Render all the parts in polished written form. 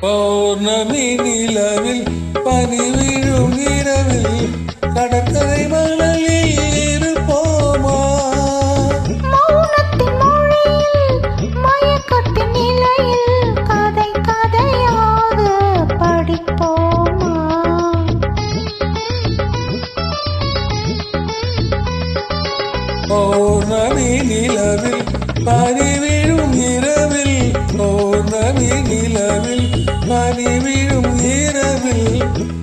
பௌர்ணமி நிலவில் பனி விழும் இரவில் கடற்கரை மணலில் இருப்போமா? மௌனத்தின் மொழியில் மயக்கத்தின் நிலையில் கதை கதையாக படிப்போமா? பௌர்ணமி நிலவில் பனி விழும் இரவில் பௌர்ணமி நிலவில் பனி விழும் இரவில்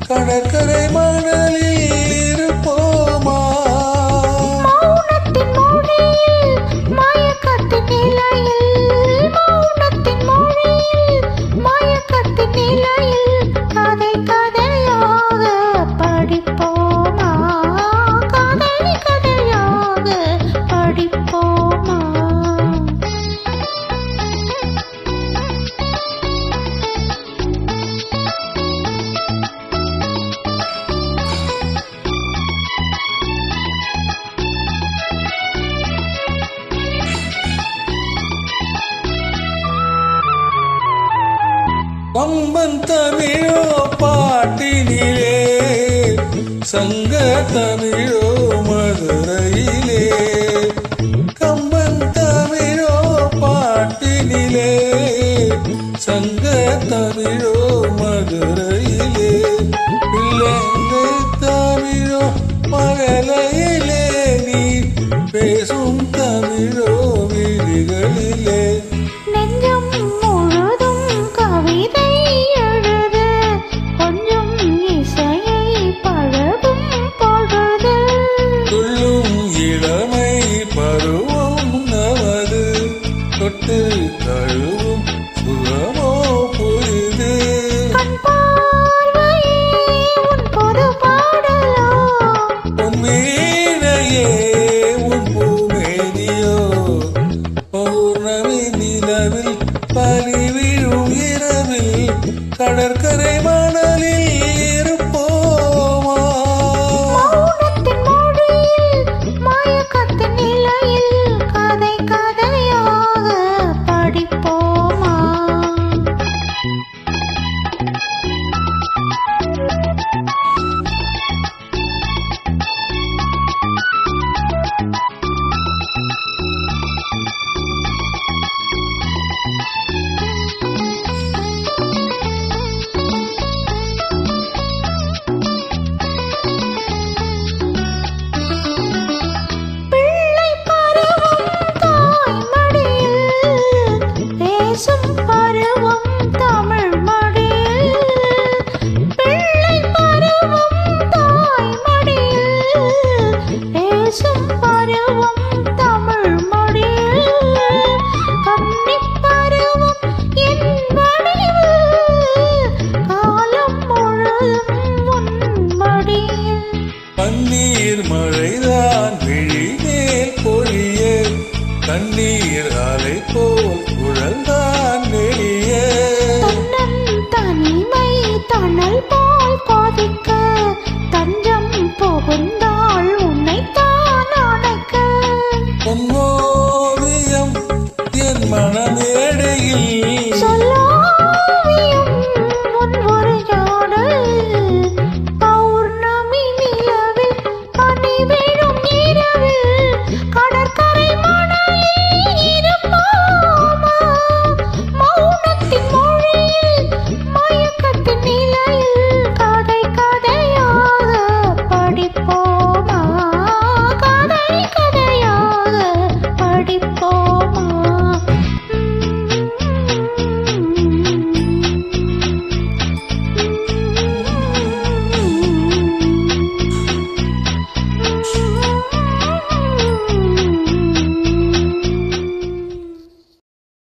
கடற்கரை மணலில் இருப்போமா? மௌனத்தின் மொழியில் மயக்கத்தின் நிலையில் மௌனத்தின் மொழியில் மயக்கத்தின் நிலையில் கதை கதையாக படிப்போமா? கதை கதையாக படிப்போமா? கம்பன் தமிழோ பாட்டினிலே சங்க தமிழோ மதுரையிலே கம்பன் தமிழோ பாட்டினிலே சங்க தமிழோ மதுரையிலே பிள்ளை தமிழோ மழலையிலே நீ பேசும் தமிழோ விழிகளிலே நெஞ்சம் முழுதும் கவிதை எழுது கொஞ்சம் இசையை பழகும் பொழுது துள்ளும் இளமை பருவம் நமது தொட்டு தழுவும் சுகமோ புரிது கண் பார்வையே உன் பொது பாடலோ உன் வீணையே உன் பூமேனியோ பௌர்ணமி நிலவில் பனி விழும் இரவில் கடற்கரை மணலில் இருப்போமா? மௌனத்தின் மொழியில் மயக்கத்தின் நிலையில் கதை கதையாக படிப்போமா? பிள்ளை பருவம் தாய் மடியில் பேசும் பருவம் தமிழ் மடியில் பிள்ளை பருவம் தாய் மடியில் பேசும் பருவம் தமிழ் மடியில் கன்னிப் பருவம் என் வடிவில் காலம் முழுதும் உன் மடியில் பன்னீர் மழைதான் விழிமேல் பொழிய தண்ணீர் அலை போல் குழல்தான் நெளிய தன்னன் தனிமை தணல் போல் கொதிக்க தஞ்சம் புகுந்தாள் உன்னைத்தான் அணைக்க